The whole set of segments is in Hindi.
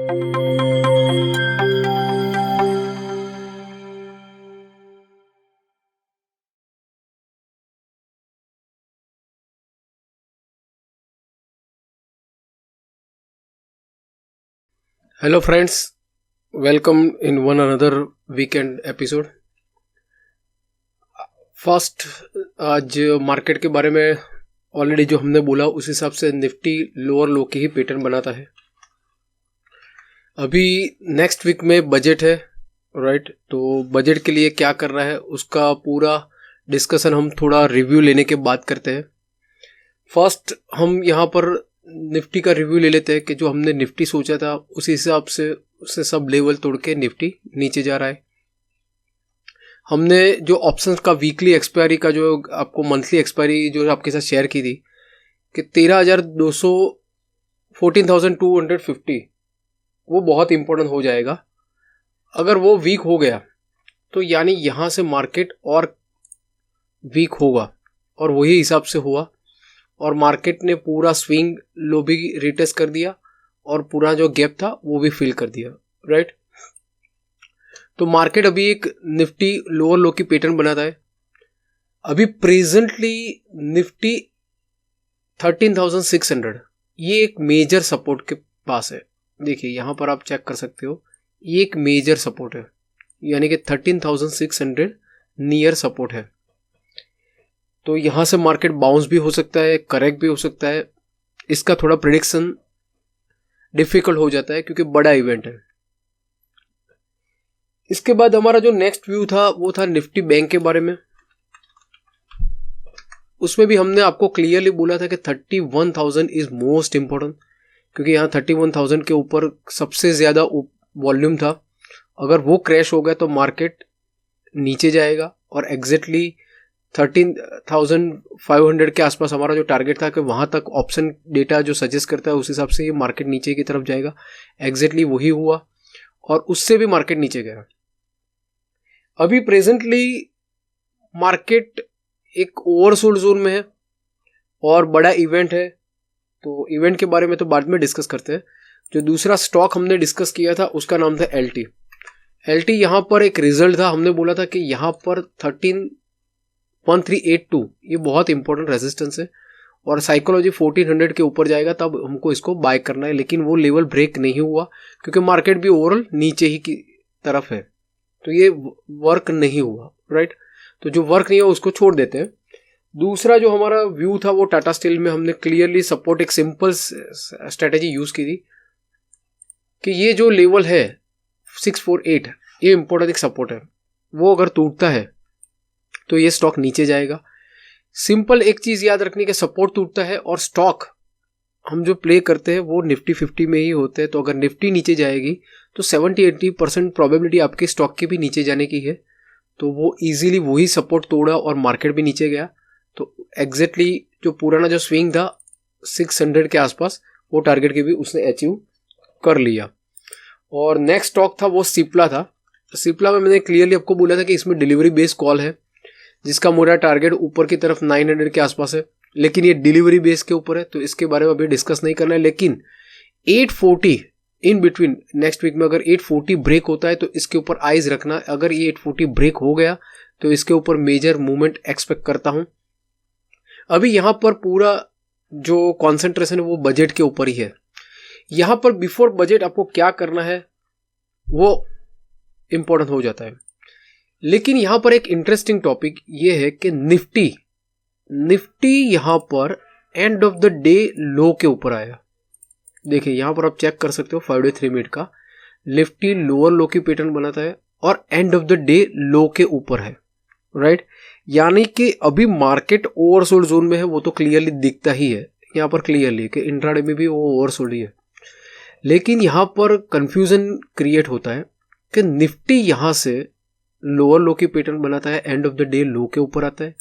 Hello friends, welcome in one another weekend episode. First, आज मार्केट के बारे में ऑलरेडी जो हमने बोला उस हिसाब से निफ्टी लोअर लो की ही पैटर्न बनाता है। अभी नेक्स्ट वीक में बजट है, राइट? तो बजट के लिए क्या करना है उसका पूरा डिस्कशन हम थोड़ा रिव्यू लेने के बाद करते हैं। फर्स्ट हम यहाँ पर निफ्टी का रिव्यू ले लेते हैं कि जो हमने निफ्टी सोचा था उसी हिसाब से उससे सब लेवल तोड़ के निफ्टी नीचे जा रहा है। हमने जो ऑप्शंस का वीकली एक्सपायरी का जो आपको मंथली एक्सपायरी जो आपके साथ शेयर की थी कि 13,200 14,250 वो बहुत इंपॉर्टेंट हो जाएगा। अगर वो वीक हो गया तो यानी यहाँ से मार्केट और वीक होगा, और वही हिसाब से हुआ और मार्केट ने पूरा स्विंग लो भी रिटेस्ट कर दिया और पूरा जो गैप था वो भी फिल कर दिया, राइट? तो मार्केट अभी एक निफ्टी लोअर लो की पैटर्न बनाता है। अभी प्रेजेंटली निफ्टी 13,600 ये एक मेजर सपोर्ट के पास है। देखिए यहाँ पर आप चेक कर सकते हो, ये एक मेजर सपोर्ट है, यानी कि 13,600 नियर सपोर्ट है। तो यहाँ से मार्केट बाउंस भी हो सकता है, करेक्ट भी हो सकता है। इसका थोड़ा प्रेडिक्शन डिफिकल्ट हो जाता है क्योंकि बड़ा इवेंट है। इसके बाद हमारा जो नेक्स्ट व्यू था वो था निफ्टी बैंक के बारे में। उसमें भी हमने आपको क्लियरली बोला था कि 31,000 इज मोस्ट इंपॉर्टेंट, क्योंकि यहाँ 31,000 के ऊपर सबसे ज्यादा वॉल्यूम था। अगर वो क्रैश हो गया तो मार्केट नीचे जाएगा और एग्जैक्टली 13,500 के आसपास हमारा जो टारगेट था कि वहां तक ऑप्शन डेटा जो सजेस्ट करता है उस हिसाब से ये मार्केट नीचे की तरफ जाएगा। एग्जैक्टली वही हुआ और उससे भी मार्केट नीचे गया। अभी प्रेजेंटली मार्केट एक ओवरसोल्ड जोन में है और बड़ा इवेंट है, तो इवेंट के बारे में तो बाद में डिस्कस करते हैं। जो दूसरा स्टॉक हमने डिस्कस किया था उसका नाम था एलटी। यहाँ पर एक रिजल्ट था, हमने बोला था कि यहाँ पर 13,382 ये बहुत इंपॉर्टेंट रेजिस्टेंस है और साइकोलॉजी 1400 के ऊपर जाएगा तब हमको इसको बाय करना है। लेकिन वो लेवल ब्रेक नहीं हुआ क्योंकि मार्केट भी ओवरऑल नीचे ही की तरफ है, तो ये वर्क नहीं हुआ, राइट? तो जो वर्क नहीं हुआ उसको छोड़ देते हैं। दूसरा जो हमारा व्यू था वो टाटा स्टील में हमने क्लियरली सपोर्ट एक सिंपल स्ट्रेटेजी यूज की थी कि ये जो लेवल है 648 ये इंपॉर्टेंट एक सपोर्ट है, वो अगर टूटता है तो ये स्टॉक नीचे जाएगा। सिंपल एक चीज याद रखनी कि सपोर्ट टूटता है और स्टॉक हम जो प्ले करते हैं वो निफ्टी 50 में ही होते हैं। तो अगर निफ्टी नीचे जाएगी तो 70-80% प्रोबेबिलिटी आपके स्टॉक के भी नीचे जाने की है। तो वो इजीली वही सपोर्ट तोड़ा और मार्केट भी नीचे गया। तो एग्जैक्टली जो पुराना जो स्विंग था 600 के आसपास वो टारगेट के भी उसने अचीव कर लिया। और नेक्स्ट स्टॉक था वो सिप्ला था। सिप्ला में मैंने क्लियरली आपको बोला था कि इसमें डिलीवरी बेस्ड कॉल है जिसका मेरा टारगेट ऊपर की तरफ 900 के आसपास है, लेकिन ये डिलीवरी बेस के ऊपर है तो इसके बारे में अभी डिस्कस नहीं करना है। लेकिन 840 इन बिटवीन नेक्स्ट वीक में अगर 840 ब्रेक होता है तो इसके ऊपर आइज रखना। अगर ये 840 ब्रेक हो गया तो इसके ऊपर मेजर मूवमेंट एक्सपेक्ट करता हूं। अभी यहां पर पूरा जो कॉन्सेंट्रेशन है वो बजट के ऊपर ही है। यहां पर बिफोर बजट आपको क्या करना है वो इंपॉर्टेंट हो जाता है। लेकिन यहां पर एक इंटरेस्टिंग टॉपिक ये है कि निफ्टी यहां पर एंड ऑफ द डे लो के ऊपर आया। देखिए यहां पर आप चेक कर सकते हो 5 डे 3 मिनट का निफ्टी लोअर लो की पैटर्न बनाता है और एंड ऑफ द डे लो के ऊपर है, राइट? यानी कि अभी मार्केट ओवरसोल्ड जोन में है, वो तो क्लियरली दिखता ही है यहां पर क्लियरली कि इंट्राडे में भी वो ओवरसोल्ड ही है। लेकिन यहां पर कंफ्यूजन क्रिएट होता है कि निफ्टी यहां से लोअर लो की पैटर्न बनाता है, एंड ऑफ द डे लो के ऊपर आता है।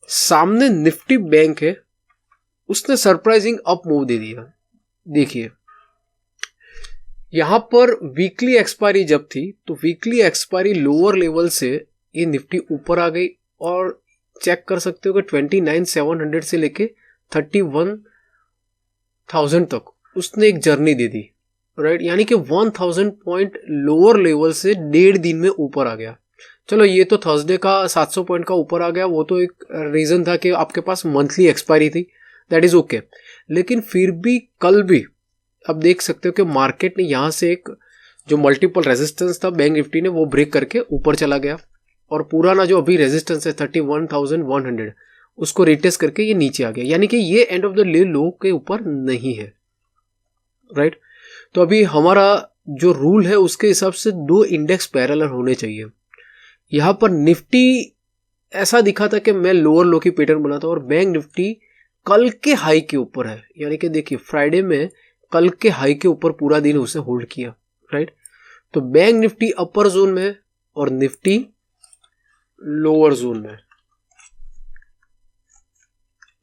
सामने निफ्टी बैंक है, उसने सरप्राइजिंग अप मूव दे दिया। देखिए यहां पर वीकली एक्सपायरी जब थी तो वीकली एक्सपायरी लोअर लेवल से ये निफ्टी ऊपर आ गई और चेक कर सकते हो कि 29,700 से लेके 31,000 तक उसने एक जर्नी दे दी, राइट, यानी कि 1000 पॉइंट लोअर लेवल से 1.5 दिन में ऊपर आ गया। चलो ये तो थर्सडे का 700 पॉइंट का ऊपर आ गया, वो तो एक रीजन था कि आपके पास मंथली एक्सपायरी थी, दैट इज ओके। लेकिन फिर भी कल भी अब देख सकते हो कि मार्केट ने यहाँ से एक जो मल्टीपल रेजिस्टेंस था बैंक निफ्टी ने वो ब्रेक करके ऊपर चला गया, और पुराना जो अभी रेजिस्टेंस है 31,100 उसको रिटेस्ट करके ये नीचे आ गया, यानी कि ये एंड ऑफ द डे लो के ऊपर नहीं है, राइट। तो अभी हमारा जो रूल है उसके हिसाब से 2 इंडेक्स पैरेलल होने चाहिए। यहाँ पर निफ्टी ऐसा दिखा था कि मैं लोअर लो की पैटर्न बनाता हूँ, और बैंक निफ्टी कल के हाई के ऊपर है, यानी कि देखिए फ्राइडे में कल के हाई के ऊपर पूरा दिन उसे होल्ड किया, राइट। तो बैंक निफ्टी अपर जोन में है और निफ्टी लोअर जोन में।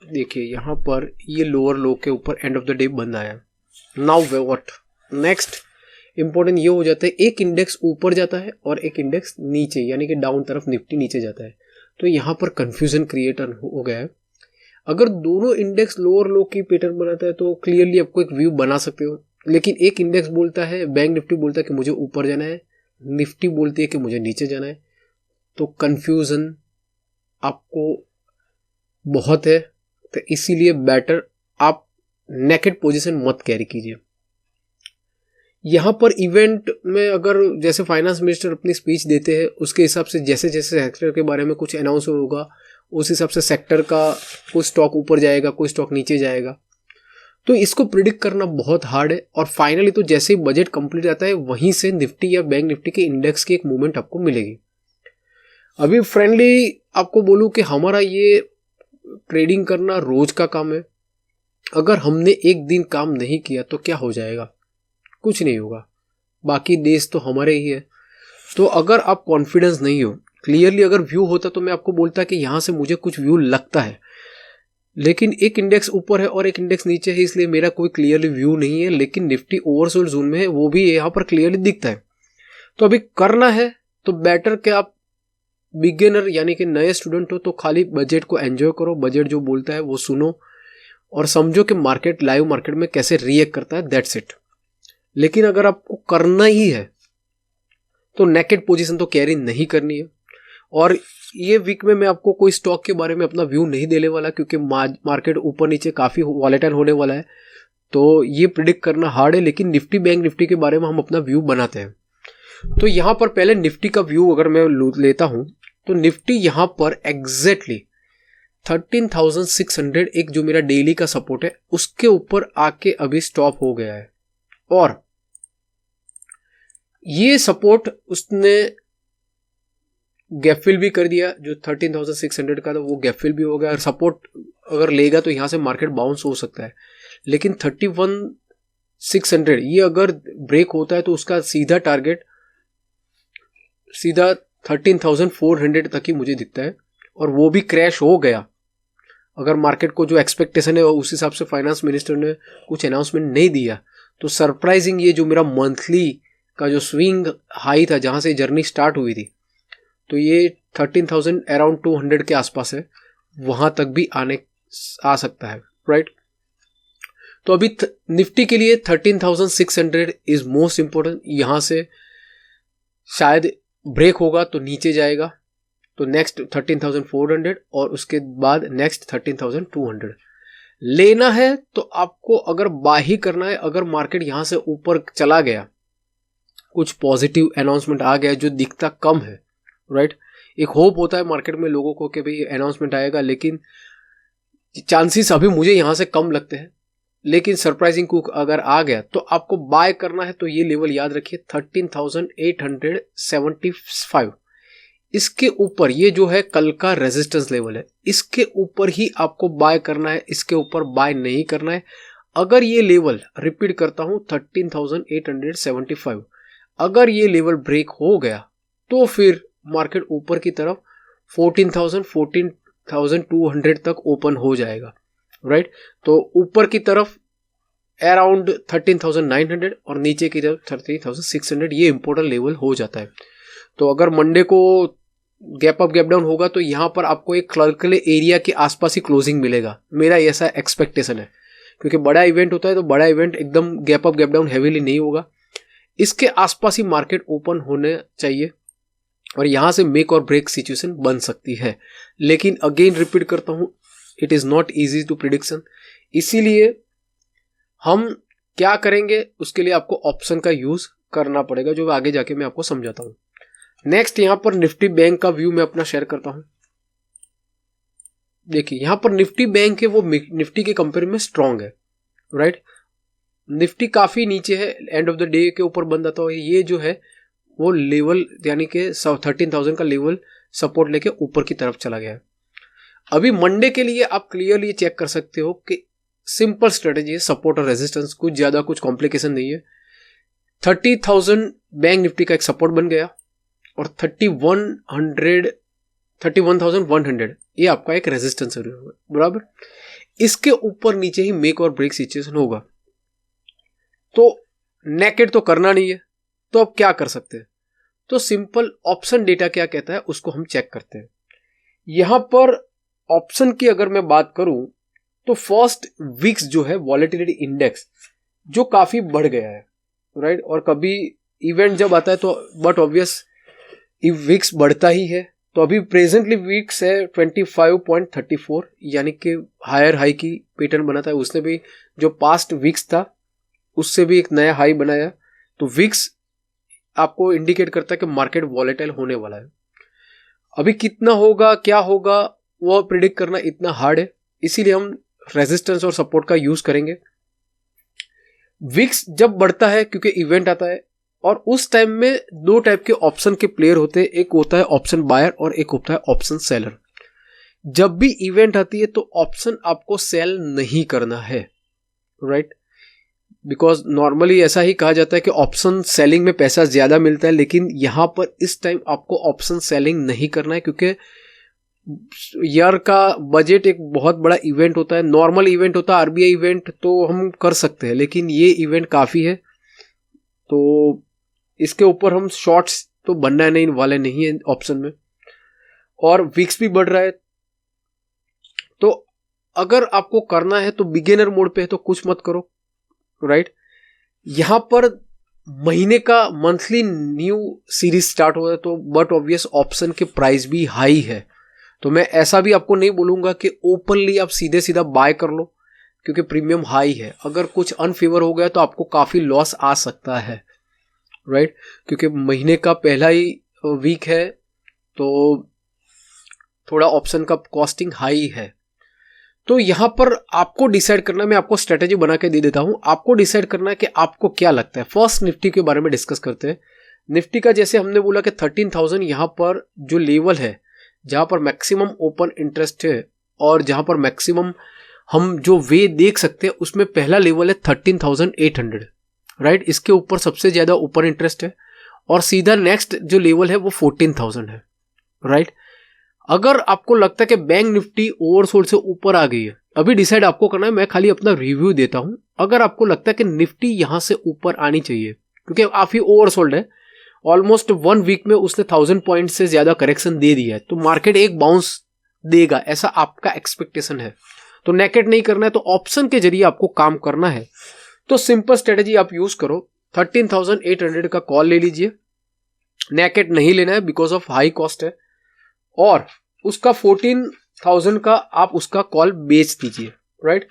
देखिए यहां पर ये लोअर लो के ऊपर एंड ऑफ द डे बंद आया। नाउ व्हाट नेक्स्ट इंपॉर्टेंट ये हो जाता है, एक इंडेक्स ऊपर जाता है और एक इंडेक्स नीचे, यानी कि डाउन तरफ निफ्टी नीचे जाता है, तो यहां पर कंफ्यूजन क्रिएट हो गया है। अगर दोनों इंडेक्स लोअर लो की पैटर्न बनाता है तो क्लियरली आपको एक व्यू बना सकते हो, लेकिन एक इंडेक्स बोलता है, बैंक निफ्टी बोलता है कि मुझे ऊपर जाना है, निफ्टी बोलती है कि मुझे नीचे जाना है, तो कंफ्यूजन आपको बहुत है। तो इसीलिए बेटर आप नेकेड पोजीशन मत कैरी कीजिए। यहां पर इवेंट में अगर जैसे फाइनेंस मिनिस्टर अपनी स्पीच देते हैं उसके हिसाब से जैसे जैसे सेक्टर के बारे में कुछ अनाउंस होगा उस हिसाब से सेक्टर का कोई स्टॉक ऊपर जाएगा, कोई स्टॉक नीचे जाएगा, तो इसको प्रिडिक्ट करना बहुत हार्ड है। और फाइनली तो जैसे ही बजट कंप्लीट आता है वहीं से निफ्टी या बैंक निफ्टी के इंडेक्स की एक मूवमेंट आपको मिलेगी। अभी फ्रेंडली आपको बोलूं कि हमारा ये ट्रेडिंग करना रोज का काम है, अगर हमने एक दिन काम नहीं किया तो क्या हो जाएगा, कुछ नहीं होगा, बाकी देश तो हमारे ही है। तो अगर आप कॉन्फिडेंस नहीं हो, क्लियरली अगर व्यू होता तो मैं आपको बोलता कि यहां से मुझे कुछ व्यू लगता है, लेकिन एक इंडेक्स ऊपर है और एक इंडेक्स नीचे है, इसलिए मेरा कोई क्लियरली व्यू नहीं है। लेकिन निफ्टी ओवरसोल्ड जोन में है, वो भी यहाँ पर क्लियरली दिखता है। तो अभी करना है तो बेटर कि आप बिगिनर यानी कि नए स्टूडेंट हो तो खाली बजट को एंजॉय करो, बजट जो बोलता है वो सुनो और समझो कि मार्केट लाइव मार्केट में कैसे रिएक्ट करता है, दैट्स इट। लेकिन अगर आपको करना ही है तो नेकेड पोजीशन तो कैरी नहीं करनी है। और ये वीक में मैं आपको कोई स्टॉक के बारे में अपना व्यू नहीं देने वाला, क्योंकि मार्केट ऊपर नीचे काफ़ी वॉलेटाइल होने वाला है, तो ये प्रिडिक्ट करना हार्ड है। लेकिन निफ्टी बैंक निफ्टी के बारे में हम अपना व्यू बनाते हैं। तो यहाँ पर पहले निफ्टी का व्यू अगर मैं लेता हूँ तो निफ्टी यहाँ पर एग्जैक्टली 13,600 एक जो मेरा डेली का सपोर्ट है उसके ऊपर आके अभी स्टॉप हो गया है, और ये सपोर्ट उसने गैप फिल भी कर दिया, जो 13,600 का था वो गैप फिल भी हो गया। और सपोर्ट अगर लेगा तो यहां से मार्केट बाउंस हो सकता है, लेकिन 31,600 ये अगर ब्रेक होता है तो उसका सीधा टारगेट सीधा 13,400 तक ही मुझे दिखता है, और वो भी क्रैश हो गया अगर मार्केट को जो एक्सपेक्टेशन है उस हिसाब से फाइनेंस मिनिस्टर ने कुछ अनाउंसमेंट नहीं दिया। तो सरप्राइजिंग ये जो मेरा मंथली का जो स्विंग हाई था जहां से जर्नी स्टार्ट हुई थी, तो ये 13,000 अराउंड 200 के आसपास है, वहां तक भी आ सकता है, राइट। तो अभी निफ्टी के लिए 13,600 इज मोस्ट इंपॉर्टेंट। यहां से शायद ब्रेक होगा तो नीचे जाएगा, तो नेक्स्ट 13,400 और उसके बाद नेक्स्ट 13,200 लेना है। तो आपको अगर बाय ही करना है, अगर मार्केट यहां से ऊपर चला गया, कुछ पॉजिटिव अनाउंसमेंट आ गया जो दिखता कम है, राइट। एक होप होता है मार्केट में लोगों को कि भाई अनाउंसमेंट आएगा, लेकिन चांसेस अभी मुझे यहां से कम लगते हैं। लेकिन सरप्राइजिंग कुक अगर आ गया तो आपको बाय करना है, तो ये लेवल याद रखिए 13,875। इसके ऊपर ये जो है कल का रेजिस्टेंस लेवल है, इसके ऊपर ही आपको बाय करना है, इसके ऊपर बाय नहीं करना है। अगर ये लेवल रिपीट करता हूं 13,875, अगर ये लेवल ब्रेक हो गया तो फिर मार्केट ऊपर की तरफ 14,200 तक ओपन हो जाएगा, राइट। तो ऊपर की तरफ अराउंड 13,900 और नीचे की तरफ 13,600, ये इंपॉर्टेंट लेवल हो जाता है। तो अगर मंडे को गैप अप गैप डाउन होगा तो यहां पर आपको एक क्लर्कले एरिया के आसपास ही क्लोजिंग मिलेगा, मेरा ऐसा एक्सपेक्टेशन है, क्योंकि बड़ा इवेंट होता है तो बड़ा इवेंट एकदम gap up gap down heavily नहीं होगा, इसके आसपास ही मार्केट ओपन होने चाहिए और यहां से मेक और ब्रेक सिचुएशन बन सकती है। लेकिन अगेन रिपीट करता हूं, it is not easy to prediction, इसीलिए हम क्या करेंगे उसके लिए आपको ऑप्शन का यूज करना पड़ेगा, जो आगे जाके मैं आपको समझाता हूं। नेक्स्ट यहां पर निफ्टी बैंक का व्यू मैं अपना शेयर करता हूं। देखिए यहां पर निफ्टी बैंक है वो निफ्टी के कंपेयर में स्ट्रांग है, राइट। निफ्टी काफी नीचे है, एंड ऑफ द डे के ऊपर बंद आता है, ये जो है वो लेवल यानी कि 13,000 का लेवल सपोर्ट लेके ऊपर की तरफ चला गया है। अभी मंडे के लिए आप क्लियरली चेक कर सकते हो कि सिंपल स्ट्रेटेजी है, सपोर्ट और रेजिस्टेंस, कुछ ज्यादा कुछ कॉम्प्लिकेशन नहीं है। 30,000 बैंक निफ्टी का एक सपोर्ट बन गया और 31,100 ये आपका एक रेजिस्टेंस है, बराबर। इसके ऊपर नीचे ही मेक और ब्रेक सिचुएशन होगा, तो नेकेड तो करना नहीं है, तो अब क्या कर सकते हैं, तो सिंपल ऑप्शन डेटा क्या कहता है उसको हम चेक करते हैं। यहां पर ऑप्शन की अगर मैं बात करूं तो फर्स्ट वीक्स जो है वॉलेटिलिटी इंडेक्स जो काफी बढ़ गया है, राइट। और कभी इवेंट जब आता है तो बट ऑब्वियस वीक्स बढ़ता ही है, तो अभी प्रेजेंटली वीक्स है 25.34, यानी कि हायर हाई की पैटर्न बनाता है। उसने भी जो पास्ट वीक्स था उससे भी एक नया हाई बनाया, तो वीक्स आपको इंडिकेट करता है कि मार्केट वॉलेटाइल होने वाला है। अभी कितना होगा क्या होगा वो प्रिडिक्ट करना इतना हार्ड है, इसीलिए हम रेजिस्टेंस और सपोर्ट का यूज करेंगे। विक्स जब बढ़ता है क्योंकि इवेंट आता है, और उस टाइम में दो टाइप के ऑप्शन के प्लेयर होते हैं, एक होता है ऑप्शन बायर और एक होता है ऑप्शन सेलर। जब भी इवेंट आती है तो ऑप्शन आपको सेल नहीं करना है, राइट, बिकॉज नॉर्मली ऐसा ही कहा जाता है कि ऑप्शन सेलिंग में पैसा ज्यादा मिलता है, लेकिन यहां पर इस टाइम आपको ऑप्शन सेलिंग नहीं करना है, क्योंकि ईयर का बजट एक बहुत बड़ा इवेंट होता है। नॉर्मल इवेंट होता है आरबीआई इवेंट तो हम कर सकते हैं, लेकिन ये इवेंट काफी है, तो इसके ऊपर हम शॉर्ट्स तो बनना नहीं वाले नहीं है ऑप्शन में, और वीक्स भी बढ़ रहा है। तो अगर आपको करना है तो बिगिनर मोड पे है तो कुछ मत करो, राइट। यहां पर महीने का मंथली न्यू सीरीज स्टार्ट हो रहा है, तो बट ऑब्वियस ऑप्शन के प्राइस भी हाई है, तो मैं ऐसा भी आपको नहीं बोलूंगा कि ओपनली आप सीधे सीधा बाय कर लो, क्योंकि प्रीमियम हाई है। अगर कुछ अनफेवर हो गया तो आपको काफी लॉस आ सकता है, राइट, क्योंकि महीने का पहला ही वीक है, तो थोड़ा ऑप्शन का कॉस्टिंग हाई है। तो यहां पर आपको डिसाइड करना, मैं आपको स्ट्रेटेजी बना के दे देता हूं, आपको डिसाइड करना है कि आपको क्या लगता है। फर्स्ट निफ्टी के बारे में डिस्कस करते हैं। निफ्टी का जैसे हमने बोला कि 13,000 यहां पर जो लेवल है, जहां पर मैक्सिमम ओपन इंटरेस्ट है और जहां पर मैक्सिमम हम जो वे देख सकते हैं, उसमें पहला लेवल है 13,800, राइट। इसके ऊपर सबसे ज्यादा ओपन इंटरेस्ट है, और सीधा नेक्स्ट जो लेवल है वो 14,000 है, राइट। अगर आपको लगता है कि बैंक निफ्टी ओवरसोल्ड से ऊपर आ गई है, अभी डिसाइड आपको करना है, मैं खाली अपना रिव्यू देता हूं। अगर आपको लगता है कि निफ्टी यहां से ऊपर आनी चाहिए, क्योंकि काफी ओवरसोल्ड है, ऑलमोस्ट 1 वीक में उसने 1000 पॉइंट से ज्यादा करेक्शन दे दिया है, तो मार्केट एक बाउंस देगा, ऐसा आपका एक्सपेक्टेशन है, तो नेकेट नहीं करना है, तो ऑप्शन के जरिए आपको काम करना है। तो सिंपल स्ट्रेटेजी आप यूज करो, 13,800 का कॉल ले लीजिए, नेकेट नहीं लेना है बिकॉज ऑफ हाई कॉस्ट है, और उसका 14,000 का आप उसका कॉल बेच दीजिए, राइट।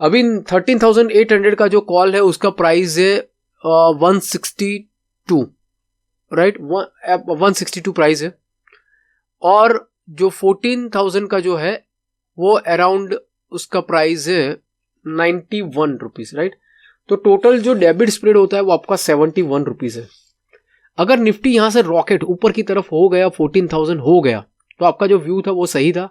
अभी 13,800 का जो कॉल है उसका प्राइस है 162, राइट, 162 प्राइस है, और जो 14,000 का जो है वो अराउंड उसका प्राइस है 91 रुपीज, राइट। तो टोटल जो डेबिट स्प्रेड होता है वो आपका 71 रुपीज है। अगर निफ्टी यहां से रॉकेट ऊपर की तरफ हो गया, 14,000 हो गया, तो आपका जो व्यू था वो सही था,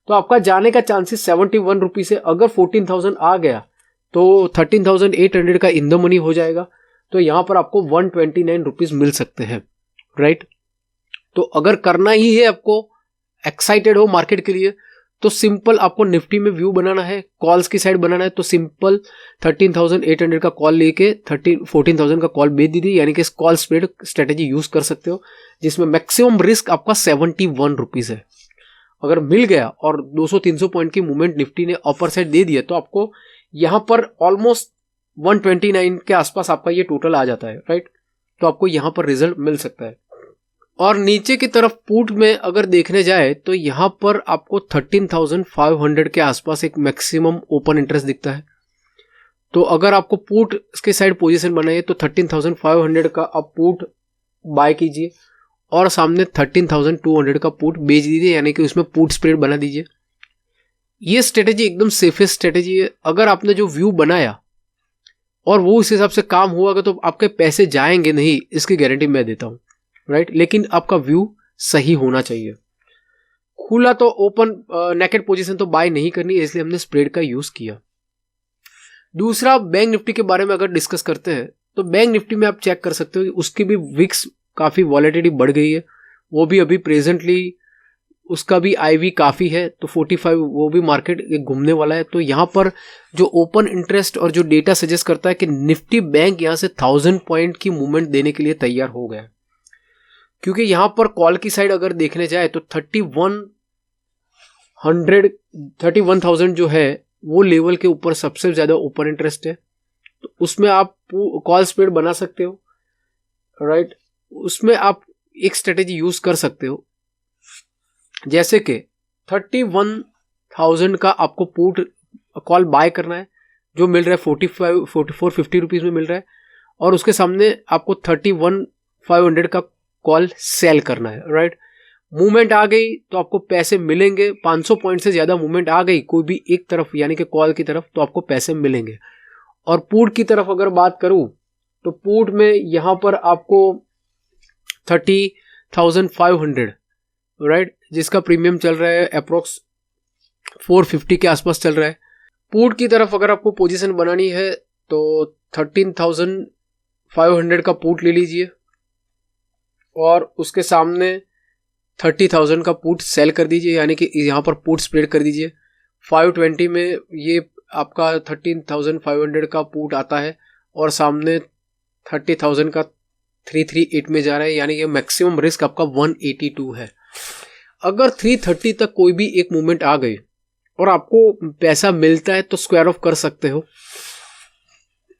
तो आपका जाने का चांसेस 71 रुपीज है। अगर 14,000 आ गया तो 13,800 का इन द मनी हो जाएगा, तो यहां पर आपको 129 रुपीज मिल सकते हैं, राइट। तो अगर करना ही है, आपको एक्साइटेड हो मार्केट के लिए, तो सिंपल आपको निफ्टी में व्यू बनाना है, कॉल्स की साइड बनाना है, तो सिंपल 13,800 का कॉल लेके 14,000 का कॉल बेच दीजिए, यानी कि कॉल स्प्रेड स्ट्रेटेजी यूज कर सकते हो, जिसमें मैक्सिमम रिस्क आपका 71 रुपीज है। अगर मिल गया और 200-300 पॉइंट की मूवमेंट निफ्टी ने अपर साइड दे दिया, तो आपको यहाँ पर ऑलमोस्ट 129 के आसपास आपका ये टोटल आ जाता है, राइट। तो आपको यहाँ पर रिजल्ट मिल सकता है। और नीचे की तरफ पुट में अगर देखने जाए तो यहाँ पर आपको 13,500 के आसपास एक मैक्सिमम ओपन इंटरेस्ट दिखता है। तो अगर आपको पुट के साइड पोजीशन बनाइए तो 13,500 का आप पुट बाय कीजिए और सामने 13,200 का पुट बेच दीजिए, यानी कि उसमें पुट स्प्रेड बना दीजिए। ये स्ट्रेटेजी एकदम सेफेस्ट स्ट्रेटेजी है। अगर आपने जो व्यू बनाया और वो उस हिसाब से काम हुआ तो आपके पैसे जाएंगे नहीं, इसकी गारंटी मैं देता हूं, राइट। लेकिन आपका व्यू सही होना चाहिए। खुला तो ओपन नेकेड पोजीशन तो बाय नहीं करनी, इसलिए हमने स्प्रेड का यूज किया। दूसरा, बैंक निफ्टी के बारे में अगर डिस्कस करते हैं तो बैंक निफ्टी में आप चेक कर सकते हो कि उसकी भी विक्स काफी वॉलेटिलिटी बढ़ गई है। वो भी अभी प्रेजेंटली उसका भी आईवी काफी है, तो 45 वो भी मार्केट घूमने वाला है। तो यहाँ पर जो ओपन इंटरेस्ट और जो डेटा सजेस्ट करता है कि निफ्टी बैंक यहाँ से 1000 पॉइंट की मूवमेंट देने के लिए तैयार हो गया, क्योंकि यहाँ पर कॉल की साइड अगर देखने जाए तो 31,000 जो है वो लेवल के ऊपर सबसे ज्यादा ओपन इंटरेस्ट है। तो उसमें आप कॉल स्प्रेड बना सकते हो, राइट। उसमें आप एक स्ट्रेटेजी यूज कर सकते हो, जैसे कि 31,000 का आपको पुट कॉल बाय करना है, जो मिल रहा है 50 रुपीज में मिल रहा है, और उसके सामने आपको 31,500 का कॉल सेल करना है, राइट। मूवमेंट आ गई तो आपको पैसे मिलेंगे। 500 पॉइंट से ज्यादा मूवमेंट आ गई कोई भी एक तरफ, यानी कि कॉल की तरफ, तो आपको पैसे मिलेंगे। और पुट की तरफ अगर बात करूं तो पुट में यहां पर आपको 30,500, राइट, जिसका प्रीमियम चल रहा है अप्रोक्स 450 के आसपास चल रहा है। पुट की तरफ अगर आपको पोजीशन बनानी है तो 13,500 का पुट ले लीजिए और उसके सामने 30,000 का पुट सेल कर दीजिए, यानी कि यहाँ पर पुट स्प्रेड कर दीजिए। 520 में ये आपका 13,500 का पुट आता है और सामने 30,000 का 338 में जा रहा है, यानी कि मैक्सिमम रिस्क आपका 182 है। अगर 330 तक कोई भी एक मूवमेंट आ गई और आपको पैसा मिलता है तो स्क्वायर ऑफ कर सकते हो।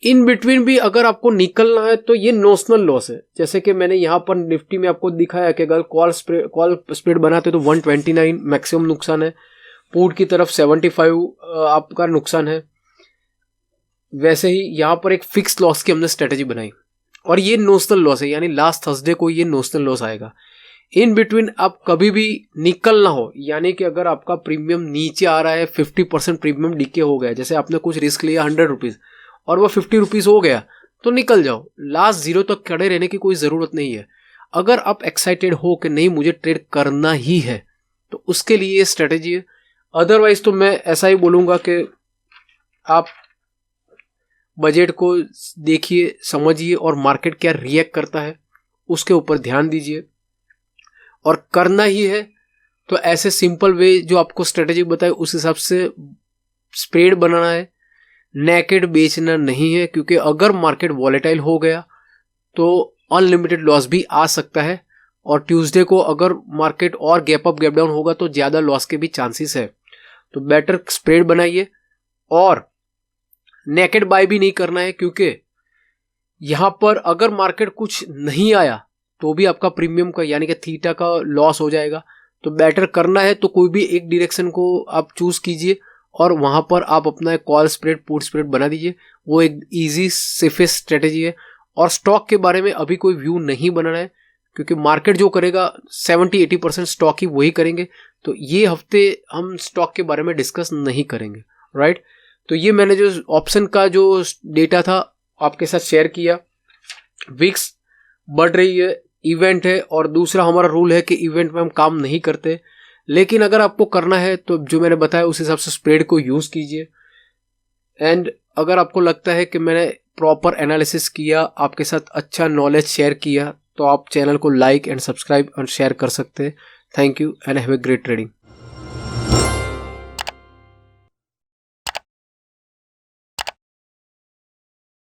इन बिटवीन भी अगर आपको निकलना है तो ये नोशनल लॉस है, जैसे कि मैंने यहाँ पर निफ्टी में आपको दिखाया कि अगर कॉल स्प्रेड बनाते तो 129 मैक्सिमम नुकसान है, पुट की तरफ 75 आपका नुकसान है। वैसे ही यहाँ पर एक फिक्स लॉस की हमने स्ट्रेटेजी बनाई और ये नोशनल लॉस है, यानी लास्ट थर्सडे को ये नोशनल लॉस आएगा। इन बिटवीन आप कभी भी निकल ना हो, यानी कि अगर आपका प्रीमियम नीचे आ रहा है, 50% प्रीमियम डीके हो गया, जैसे आपने कुछ रिस्क लिया 100 रुपीज और वो 50 रुपीज हो गया, तो निकल जाओ। लास्ट जीरो तक खड़े रहने की कोई ज़रूरत नहीं है। अगर आप एक्साइटेड हो कि नहीं मुझे ट्रेड करना ही है तो उसके लिए ये स्ट्रेटेजी है। अदरवाइज तो मैं ऐसा ही बोलूँगा कि आप बजट को देखिए, समझिए और मार्केट क्या रिएक्ट करता है उसके ऊपर ध्यान दीजिए। और करना ही है तो ऐसे सिंपल वे जो आपको स्ट्रेटेजी बताए उस हिसाब से स्प्रेड बनाना है, नेकेड बेचना नहीं है, क्योंकि अगर मार्केट वॉलेटाइल हो गया तो अनलिमिटेड लॉस भी आ सकता है। और ट्यूसडे को अगर मार्केट और गैप अप गैप डाउन होगा तो ज़्यादा लॉस के भी चांसेस है। तो बेटर स्प्रेड बनाइए और नेकेड बाय भी नहीं करना है, क्योंकि यहाँ पर अगर मार्केट कुछ नहीं आया तो भी आपका प्रीमियम का यानी कि थीटा का लॉस हो जाएगा। तो बेटर करना है तो कोई भी एक डायरेक्शन को आप चूज कीजिए और वहां पर आप अपना कॉल स्प्रेड पुट स्प्रेड बना दीजिए। वो एक इजी सेफेस्ट स्ट्रेटेजी है। और स्टॉक के बारे में अभी कोई व्यू नहीं बनाना है, क्योंकि मार्केट जो करेगा 70-80% स्टॉक ही वही करेंगे। तो ये हफ्ते हम स्टॉक के बारे में डिस्कस नहीं करेंगे, राइट। तो ये मैंने जो ऑप्शन का जो डेटा था आपके साथ शेयर किया। विक्स बढ़ रही है, इवेंट है, और दूसरा हमारा रूल है कि इवेंट में हम काम नहीं करते। लेकिन अगर आपको करना है तो जो मैंने बताया उस हिसाब से स्प्रेड को यूज कीजिए। एंड अगर आपको लगता है कि मैंने प्रॉपर एनालिसिस किया, आपके साथ अच्छा नॉलेज शेयर किया, तो आप चैनल को like and subscribe and share कर सकते हैं। Thank you and have a great trading.